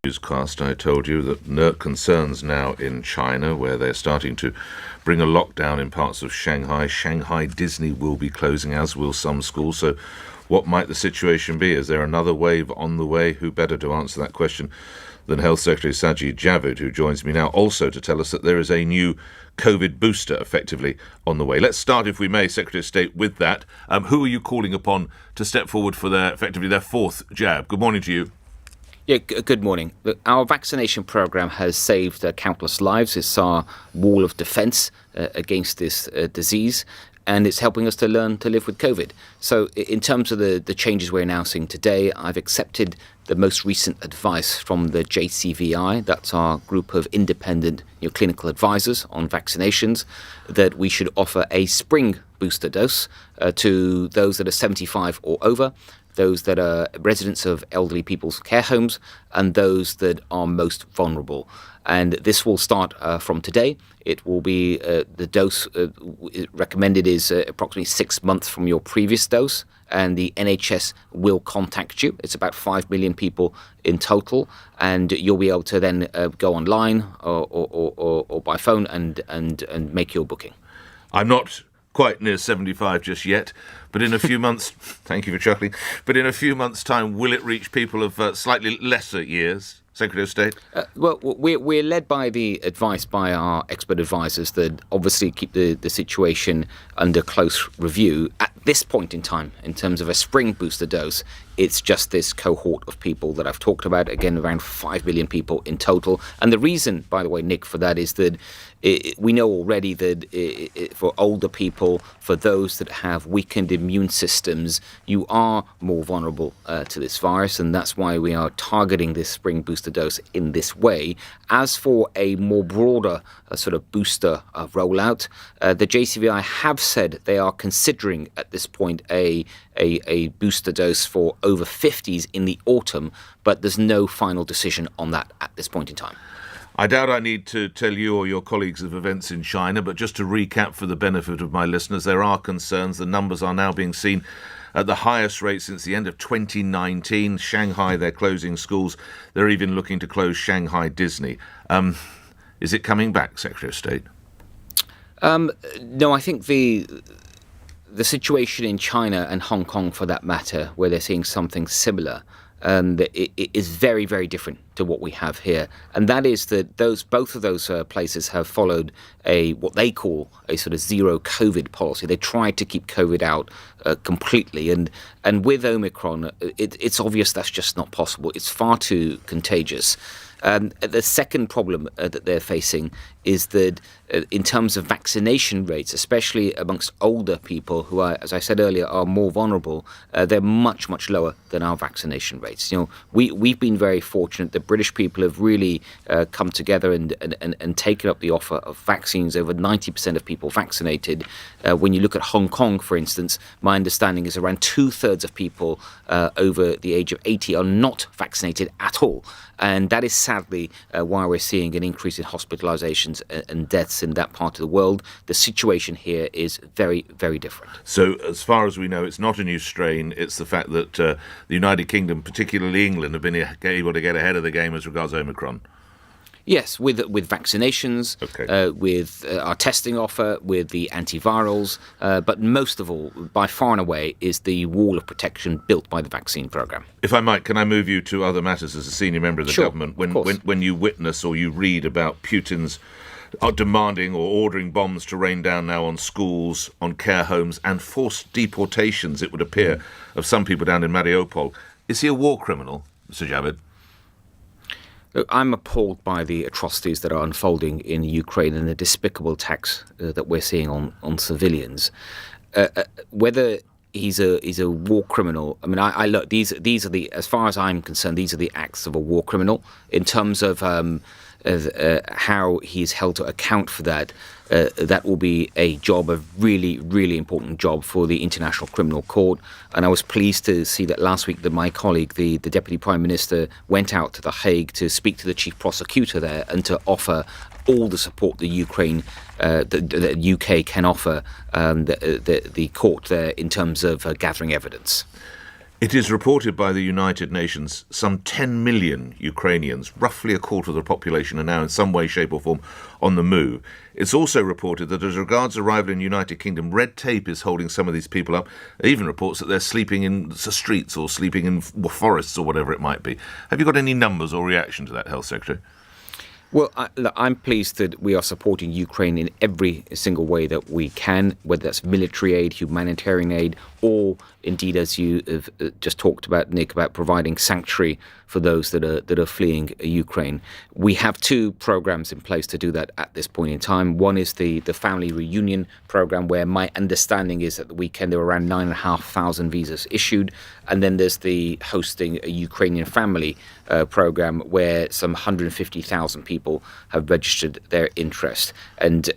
Newscast, I told you that concerns now in China, where they're starting to bring a lockdown in parts of Shanghai. Shanghai Disney will be closing, as will some schools. So what might the situation be? Is there another wave on the way? Who better to answer that question than Health Secretary Sajid Javid, who joins me now, also to tell us that there is a new COVID booster effectively on the way. Let's start, if we may, Secretary of State, with that. Who are you calling upon to step forward for effectively their fourth jab? Good morning to you. Yeah, good morning. Our vaccination program has saved countless lives. It's our wall of defense against this disease, and it's helping us to learn to live with COVID. So in terms of the changes we're announcing today, I've accepted the most recent advice from the JCVI, that's our group of independent clinical advisors on vaccinations, that we should offer a spring booster dose to those that are 75 or over, those that are residents of elderly people's care homes, and those that are most vulnerable. And this will start from today. It will be the dose recommended is approximately 6 months from your previous dose, and the NHS will contact you. It's about 5 million people in total, and you'll be able to then go online or by phone and make your booking. I'm not quite near 75 just yet, but in a few months, thank you for chuckling, but in a few months' time, will it reach people of slightly lesser years, Secretary of State? Well, we're led by the advice by our expert advisors that obviously keep the situation under close review. At this point in time, in terms of a spring booster dose, it's just this cohort of people that I've talked about, again, around 5 million people in total. And the reason, by the way, Nick, for that is that we know already that for older people, for those that have weakened immune systems, you are more vulnerable to this virus, and that's why we are targeting this spring booster dose in this way. As for a more broader sort of booster rollout, the JCVI have said they are considering at this point a booster dose for over 50s in the autumn, but there's no final decision on that at this point in time. I doubt I need to tell you or your colleagues of events in China, but just to recap for the benefit of my listeners, there are concerns. The numbers are now being seen at the highest rate since the end of 2019. Shanghai, they're closing schools. They're even looking to close Shanghai Disney. Is it coming back, Secretary of State? No, I think the situation in China and Hong Kong, for that matter, where they're seeing something similar, it is very, very different to what we have here. And that is that both of those places have followed what they call a sort of zero COVID policy. They tried to keep COVID out completely. And with Omicron, it's obvious that's just not possible. It's far too contagious. The second problem that they're facing is that in terms of vaccination rates, especially amongst older people who are, as I said earlier, are more vulnerable, they're much, much lower than our vaccination rates. We've been very fortunate. The British people have really come together and taken up the offer of vaccines. Over 90% of people vaccinated. When you look at Hong Kong, for instance, my understanding is around 2/3 of people over the age of 80 are not vaccinated at all. And that is sadly why we're seeing an increase in hospitalizations and deaths in that part of the world. The situation here is very, very different. So as far as we know, it's not a new strain. It's the fact that the United Kingdom, particularly England, have been able to get ahead of the game as regards Omicron. Yes, with vaccinations, Okay. with our testing offer, with the antivirals, but most of all, by far and away, is the wall of protection built by the vaccine program. If I might, can I move you to other matters as a senior member of the Sure, government? of course. When you witness or you read about Putin's demanding or ordering bombs to rain down now on schools, on care homes, and forced deportations, it would appear, of some people down in Mariupol, is he a war criminal, Mr. Javid? Look, I'm appalled by the atrocities that are unfolding in Ukraine and the despicable attacks that we're seeing on civilians. Whether he's a war criminal, I mean, I look. These are the, as far as I'm concerned, these are the acts of a war criminal. In terms of how he's held to account for that, that will be a really, really important job for the International Criminal Court. And I was pleased to see that last week that my colleague, the Deputy Prime Minister, went out to The Hague to speak to the Chief Prosecutor there and to offer all the support the UK can offer the court there in terms of gathering evidence. It is reported by the United Nations some 10 million Ukrainians, roughly a quarter of the population, are now in some way, shape or form on the move. It's also reported that as regards arrival in the United Kingdom, red tape is holding some of these people up. It even reports that they're sleeping in the streets or sleeping in forests or whatever it might be. Have you got any numbers or reaction to that, Health Secretary? Well, I'm pleased that we are supporting Ukraine in every single way that we can, whether that's military aid, humanitarian aid, or indeed, as you have just talked about, Nick, about providing sanctuary for those that are fleeing Ukraine. We have two programs in place to do that at this point in time. One is the family reunion program, where my understanding is that the weekend there were around 9,500 visas issued. And then there's the hosting a Ukrainian family program, where some 150,000 people have registered their interest. And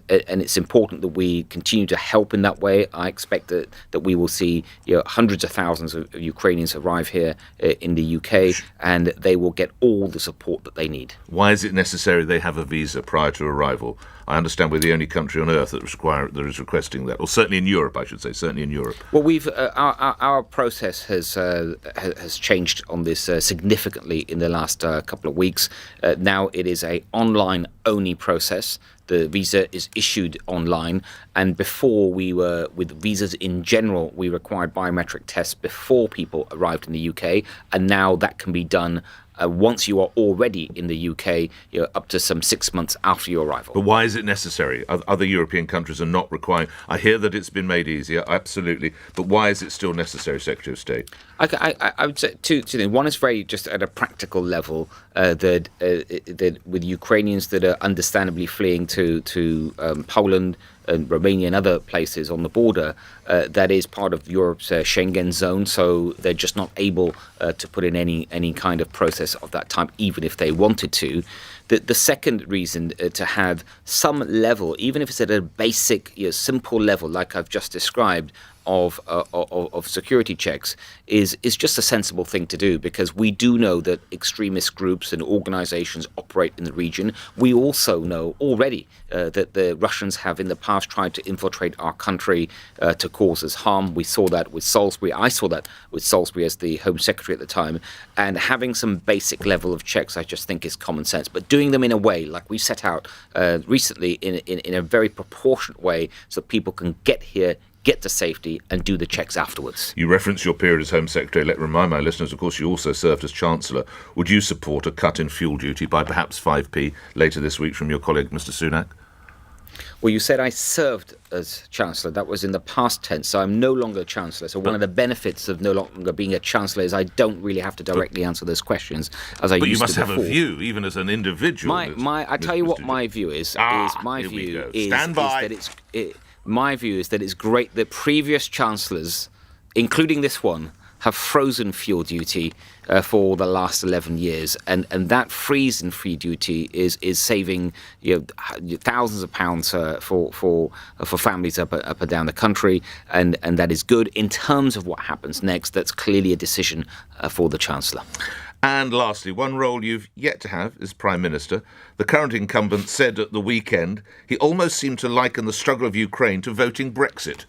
it's important that we continue to help in that way. I expect that we will see hundreds of thousands of Ukrainians arrive here in the UK, and they will get all the support that they need. Why is it necessary they have a visa prior to arrival? I understand we're the only country on earth that is requesting that, or certainly in Europe, I should say, certainly in Europe. Well, our process has changed on this significantly in the last couple of weeks. Now it is a online only process. The visa is issued online, and before we were, with visas in general, we required biometric tests before people arrived in the UK, and now that can be done once you are already in the UK, up to some 6 months after your arrival. But why is it necessary? Other European countries are not requiring. I hear that it's been made easier, absolutely, but why is it still necessary, Secretary of State? I would say two things. One is very just at a practical level, that with Ukrainians that are understandably fleeing to Poland and Romania and other places on the border, that is part of Europe's Schengen zone, so they're just not able to put in any kind of process of that type, even if they wanted to. The second reason to have some level, even if it's at a basic, simple level, like I've just described, of security checks is just a sensible thing to do, because we do know that extremist groups and organizations operate in the region. We also know already that the Russians have in the past tried to infiltrate our country to cause us harm. We saw that with Salisbury. I saw that with Salisbury as the Home Secretary at the time. And having some basic level of checks, I just think is common sense. But doing them in a way like we set out recently in a very proportionate way, so people can get here, get to safety, and do the checks afterwards. You reference your period as Home Secretary. Let me remind my listeners, of course, you also served as Chancellor. Would you support a cut in fuel duty by perhaps 5p later this week from your colleague, Mr. Sunak? Well, you said I served as Chancellor. That was in the past tense, so I'm no longer Chancellor. So one of the benefits of no longer being a Chancellor is I don't really have to directly answer those questions as I used to before. But you must have a view, even as an individual. I tell you what my view is. My view is that it's great that previous chancellors, including this one, have frozen fuel duty for the last 11 years, and that freeze in free duty is saving thousands of pounds for families up and down the country, and that is good. In terms of what happens next, that's clearly a decision for the Chancellor. And lastly, one role you've yet to have is Prime Minister. The current incumbent said at the weekend he almost seemed to liken the struggle of Ukraine to voting Brexit.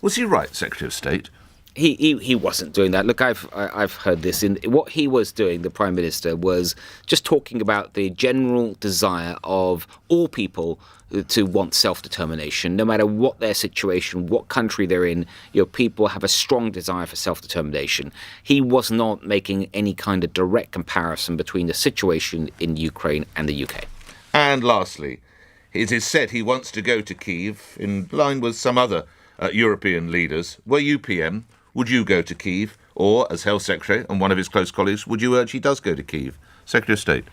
Was he right, Secretary of State? He wasn't doing that. Look, I've heard this. What he was doing, the Prime Minister, was just talking about the general desire of all people to want self-determination, no matter what their situation, what country they're in. People have a strong desire for self-determination. He was not making any kind of direct comparison between the situation in Ukraine and the UK. And lastly, it is said he wants to go to Kyiv in line with some other European leaders. Were you PM? Would you go to Kyiv? Or, as Health Secretary and one of his close colleagues, would you urge he does go to Kyiv? Secretary of State.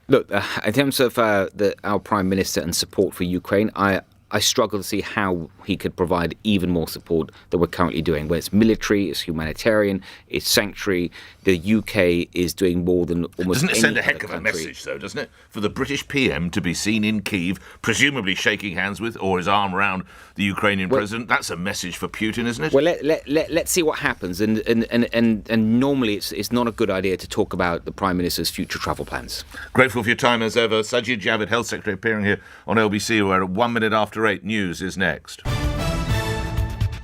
Look, in terms of our Prime Minister and support for Ukraine, I struggle to see how he could provide even more support than we're currently doing. Where it's military, it's humanitarian, it's sanctuary. The UK is doing more than almost any other country. Doesn't it send a heck of a message, though, doesn't it? For the British PM to be seen in Kyiv, presumably shaking hands with, or his arm around the Ukrainian president, that's a message for Putin, isn't it? Well, let's see what happens. And normally it's not a good idea to talk about the Prime Minister's future travel plans. Grateful for your time as ever. Sajid Javid, Health Secretary, appearing here on LBC, where at 1 minute after 8 news is next.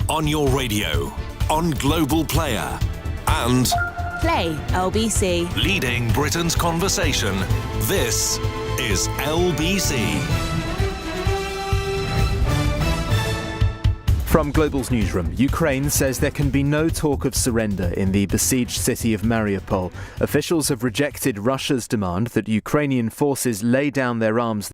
On your radio, on Global Player, And Play LBC. leading Britain's conversation. This is LBC. From Global's newsroom, Ukraine says there can be no talk of surrender in the besieged city of Mariupol. Officials have rejected Russia's demand that Ukrainian forces lay down their arms